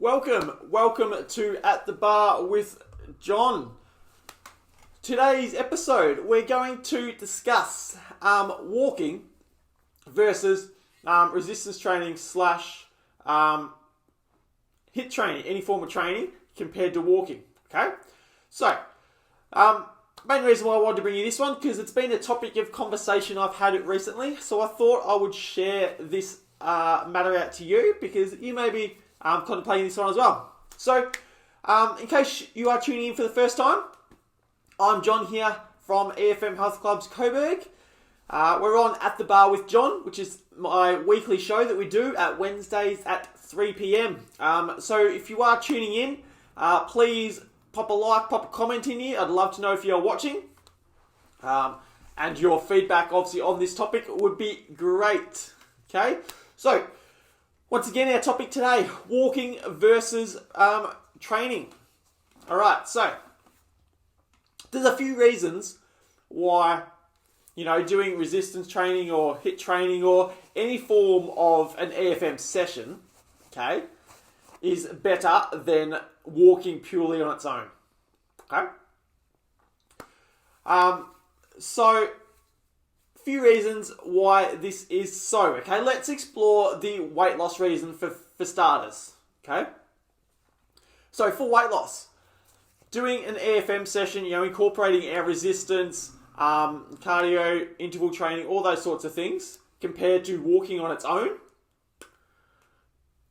Welcome to At the Bar with John. Today's episode, we're going to discuss walking versus resistance training slash HIIT training, any form of training compared to walking. Okay, so main reason why I wanted to bring you this one because it's been a topic of conversation I've had it recently. So I thought I would share this matter out to you because you may be contemplating this one as well. So, in case you are tuning in for the first time, I'm John here from EFM Health Clubs Coburg. We're on At the Bar with John, which is my weekly show that we do at Wednesdays at 3 p.m. So if you are tuning in, please pop a like, pop a comment in here. I'd love to know if you're watching. And your feedback, obviously, on this topic would be great. Okay? So, once again, our topic today, walking versus training. Alright, so, there's a few reasons why, doing resistance training or HIIT training or any form of an EFM session, okay, is better than walking purely on its own. Okay? So, few reasons why this is so. Okay, let's explore the weight loss reason for starters. Okay, so for weight loss, doing an EFM session, incorporating our resistance, cardio, interval training, all those sorts of things, compared to walking on its own,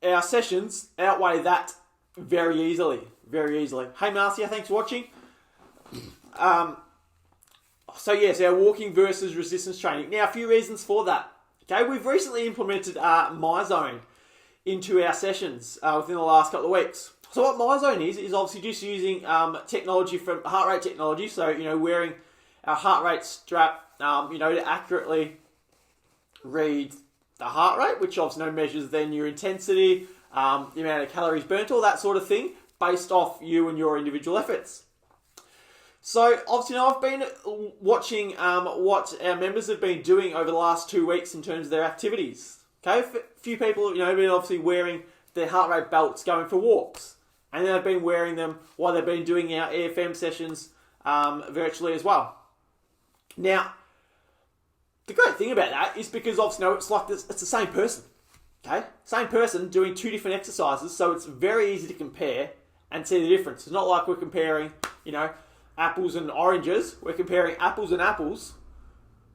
our sessions outweigh that very easily. Very easily. Hey Marcia, thanks for watching. So yes, our walking versus resistance training. Now, a few reasons for that. Okay, we've recently implemented MyZone into our sessions within the last couple of weeks. So what MyZone is obviously just using technology from heart rate technology. So, wearing our heart rate strap, to accurately read the heart rate, which obviously measures then your intensity, the amount of calories burnt, all that sort of thing, based off you and your individual efforts. So, obviously, I've been watching what our members have been doing over the last 2 weeks in terms of their activities. Okay, a few people, have been obviously wearing their heart rate belts going for walks. And then they've been wearing them while they've been doing our EFM sessions virtually as well. Now, the great thing about that is because obviously, it's like this, it's the same person. Okay, same person doing two different exercises, so it's very easy to compare and see the difference. It's not like we're comparing, apples and oranges. We're comparing apples and apples.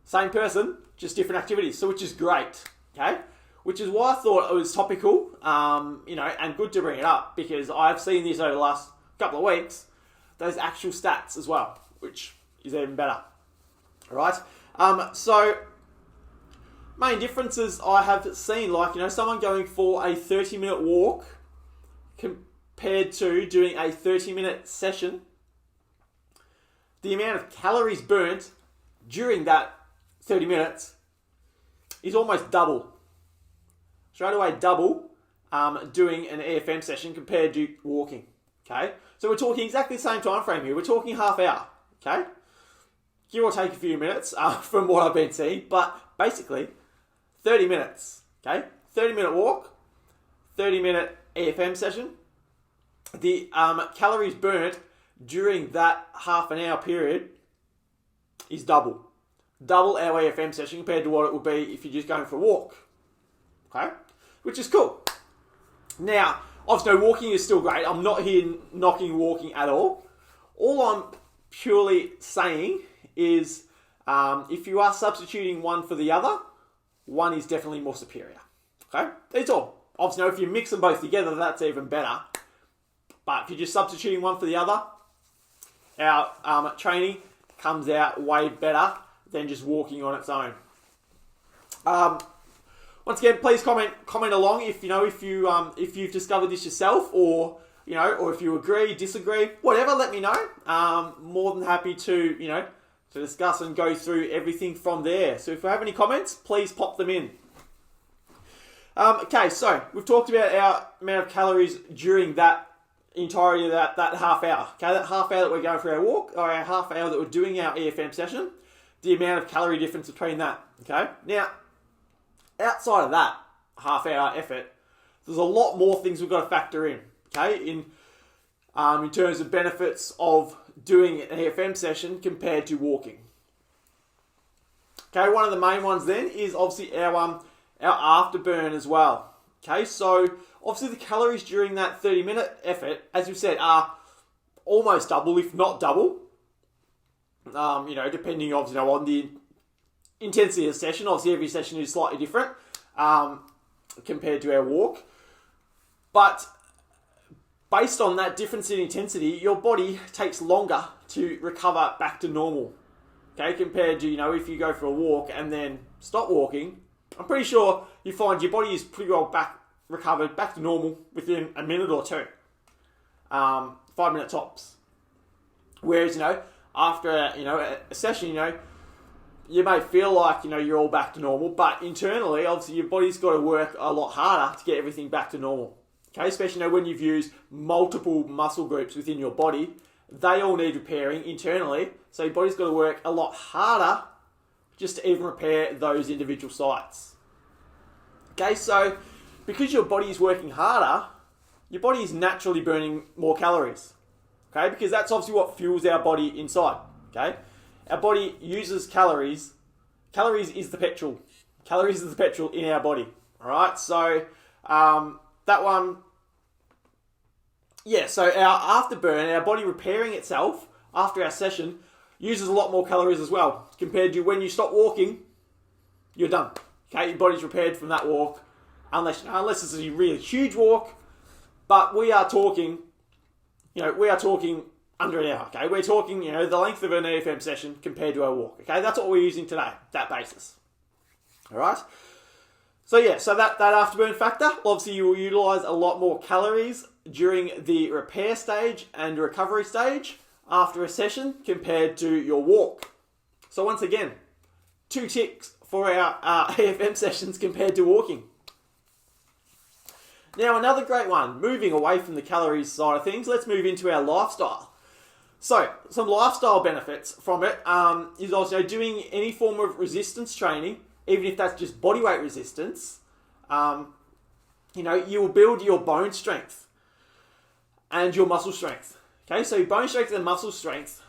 Same person, just different activities. So which is great. Okay? Which is why I thought it was topical, and good to bring it up because I've seen this over the last couple of weeks, those actual stats as well, which is even better. Alright? So main differences I have seen, like, someone going for a 30-minute walk compared to doing a 30-minute session. The amount of calories burnt during that 30 minutes is almost double. Straight away double doing an EFM session compared to walking. Okay? So we're talking exactly the same time frame here. We're talking half hour. Okay? Give or take a few minutes from what I've been seeing. But basically, 30 minutes. Okay? 30-minute walk, 30-minute EFM session. The calories burnt during that half an hour period is double. Double our EFM session compared to what it would be if you're just going for a walk. Okay? Which is cool. Now, obviously walking is still great. I'm not here knocking walking at all. All I'm purely saying is if you are substituting one for the other, one is definitely more superior. Okay? That's all. Obviously, if you mix them both together, that's even better. But if you're just substituting one for the other, our training comes out way better than just walking on its own. Once again, please comment along if you've discovered this yourself, or if you agree, disagree, whatever. Let me know. More than happy to to discuss and go through everything from there. So if you have any comments, please pop them in. Okay, so we've talked about our amount of calories during that entirety of that half hour. Okay, that half hour that we're going for our walk, or our half hour that we're doing our EFM session, the amount of calorie difference between that. Okay, now outside of that half hour effort, there's a lot more things we've got to factor in. okay, in terms of benefits of doing an EFM session compared to walking. Okay, one of the main ones then is obviously our afterburn as well. Okay, so obviously the calories during that 30-minute effort, as we've said, are almost double, if not double. Depending obviously on the intensity of the session. Obviously every session is slightly different compared to our walk. But based on that difference in intensity, your body takes longer to recover back to normal. Okay, compared to, if you go for a walk and then stop walking, I'm pretty sure you find your body is pretty well recovered back to normal within a minute or two. 5-minute tops. Whereas, after a session, you may feel like, you're all back to normal, but internally, obviously, your body's got to work a lot harder to get everything back to normal. Okay, especially when you've used multiple muscle groups within your body, they all need repairing internally. So your body's got to work a lot harder just to even repair those individual sites. Okay, so because your body is working harder, your body is naturally burning more calories. Okay, because that's obviously what fuels our body inside. Okay, our body uses calories. Calories is the petrol. Calories is the petrol in our body. All right, so that one. Yeah, so our afterburn, our body repairing itself after our session, uses a lot more calories as well. Compared to when you stop walking, you're done. Okay, your body's repaired from that walk, unless it's a really huge walk. But we are talking, under an hour. Okay, we're talking, the length of an EFM session compared to our walk. Okay, that's what we're using today, that basis. All right. So that afterburn factor, obviously you will utilize a lot more calories during the repair stage and recovery stage after a session compared to your walk. So once again, 2 ticks for our EFM sessions compared to walking. Now another great one, moving away from the calories side of things, let's move into our lifestyle. So some lifestyle benefits from it is also doing any form of resistance training, even if that's just bodyweight resistance. You will build your bone strength and your muscle strength. Okay, so your bone strength and muscle strength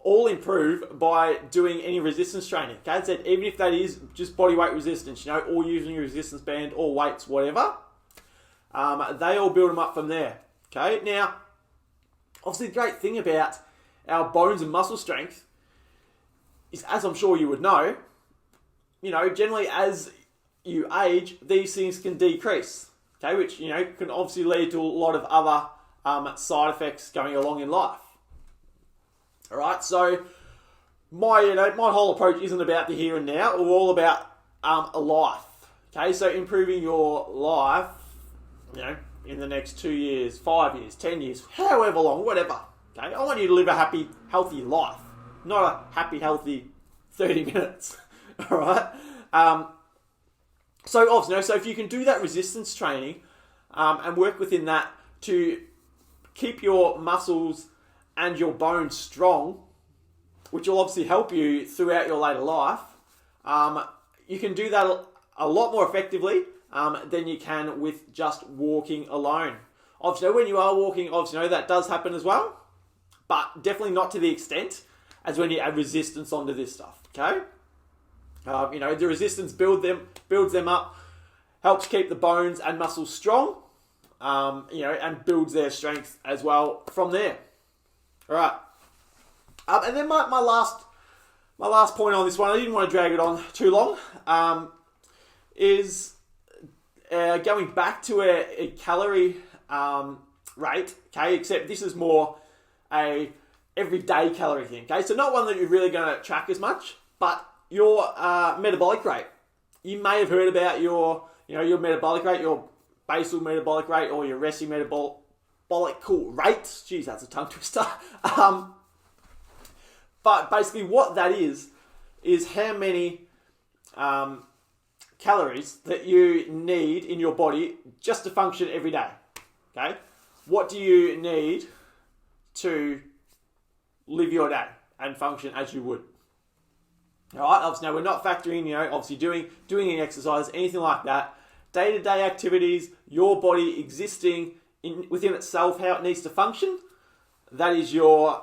all improve by doing any resistance training. Okay, I said even if that is just bodyweight resistance, or using a resistance band or weights, whatever, they all build them up from there. Okay, now obviously the great thing about our bones and muscle strength is, as I'm sure you would know, generally as you age, these things can decrease. Okay, which can obviously lead to a lot of other side effects going along in life. All right, so my whole approach isn't about the here and now, or all about a life. Okay, so improving your life, in the next 2 years, 5 years, 10 years, however long, whatever. Okay, I want you to live a happy, healthy life, not a happy, healthy 30 minutes. All right. So obviously, so if you can do that resistance training and work within that to keep your muscles and your bones strong, which will obviously help you throughout your later life, you can do that a lot more effectively than you can with just walking alone. Obviously, when you are walking, obviously, that does happen as well, but definitely not to the extent as when you add resistance onto this stuff. Okay. The resistance builds them up, helps keep the bones and muscles strong, and builds their strength as well from there. All right. And then my last point on this one, I didn't want to drag it on too long, is going back to a calorie rate. Okay, except this is more a everyday calorie thing. Okay, so not one that you're really going to track as much, but your metabolic rate. You may have heard about your metabolic rate, your basal metabolic rate, or your resting metabolic rate. Jeez, that's a tongue twister. But basically what that is how many calories that you need in your body just to function every day. Okay? What do you need to live your day and function as you would? All right, obviously, now we're not factoring, obviously doing any exercise, anything like that. Day-to-day activities, your body existing within itself how it needs to function. That is your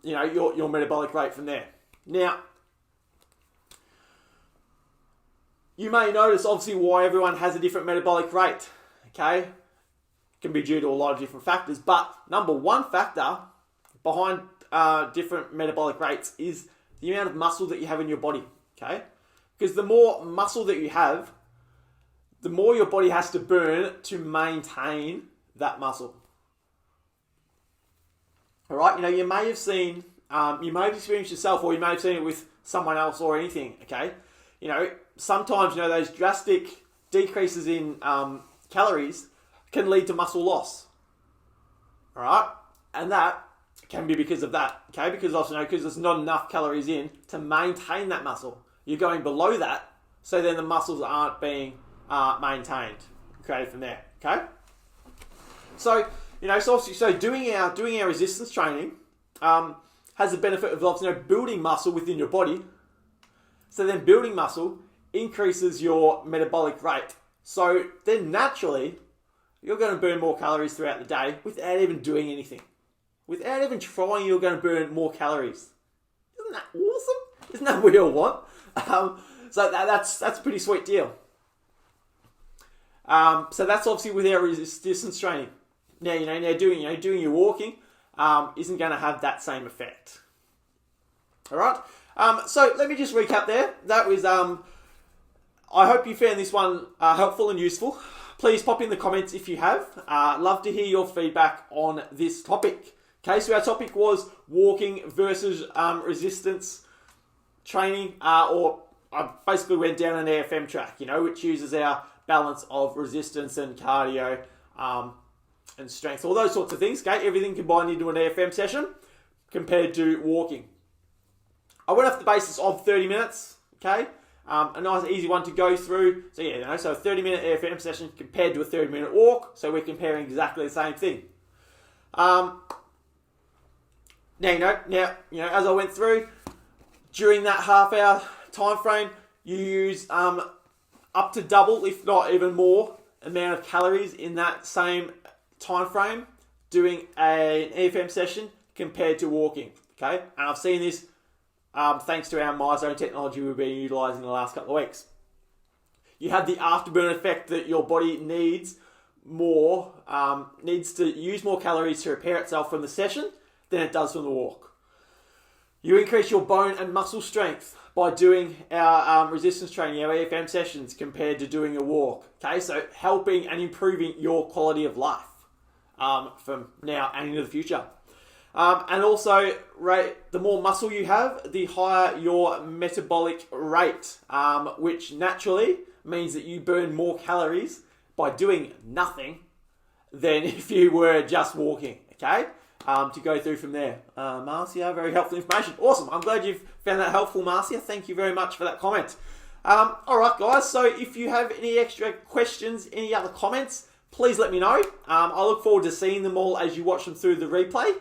your metabolic rate from there. Now, you may notice obviously why everyone has a different metabolic rate. Okay, it can be due to a lot of different factors, but number one factor behind different metabolic rates is the amount of muscle that you have in your body. Okay, because the more muscle that you have, the more your body has to burn to maintain that muscle. All right, you may have seen, you may have experienced yourself, or you may have seen it with someone else or anything. Okay, sometimes those drastic decreases in calories can lead to muscle loss. All right, and that can be because of that. Okay, because also because there's not enough calories in to maintain that muscle. You're going below that, so then the muscles aren't being maintained, created from there. Okay, so so doing our resistance training has the benefit of obviously building muscle within your body. So then building muscle increases your metabolic rate. So then naturally, you're going to burn more calories throughout the day without even doing anything. Without even trying, you're going to burn more calories. Isn't that awesome? Isn't that what we all want? So that's a pretty sweet deal. So that's obviously with our resistance training. Now, doing your walking isn't going to have that same effect. All right. So let me just recap there. That was, I hope you found this one helpful and useful. Please pop in the comments if you have. Love to hear your feedback on this topic. Okay, so our topic was walking versus resistance training, or I basically went down an EFM track, which uses our balance of resistance and cardio and strength, all those sorts of things. Okay, everything combined into an EFM session compared to walking. I went off the basis of 30 minutes. Okay, a nice easy one to go through. So yeah, so a 30-minute EFM session compared to a 30-minute walk. So we're comparing exactly the same thing. Now, as I went through, during that half-hour time frame, you use up to double, if not even more, amount of calories in that same time frame doing an EFM session compared to walking. Okay, and I've seen this thanks to our MyZone technology we've been utilising the last couple of weeks. You have the afterburn effect that your body needs to use more calories to repair itself from the session than it does from the walk. You increase your bone and muscle strength by doing our resistance training, our EFM sessions, compared to doing a walk. Okay, so helping and improving your quality of life from now and into the future. And also, the more muscle you have, the higher your metabolic rate, which naturally means that you burn more calories by doing nothing than if you were just walking. Okay, to go through from there. Marcia, very helpful information. Awesome. I'm glad you've found that helpful, Marcia. Thank you very much for that comment. All right, guys. So if you have any extra questions, any other comments, please let me know. I look forward to seeing them all as you watch them through the replay.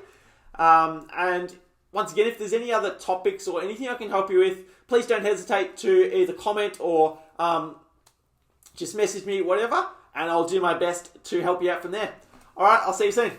And once again, if there's any other topics or anything I can help you with, please don't hesitate to either comment or just message me, whatever, and I'll do my best to help you out from there. All right, I'll see you soon.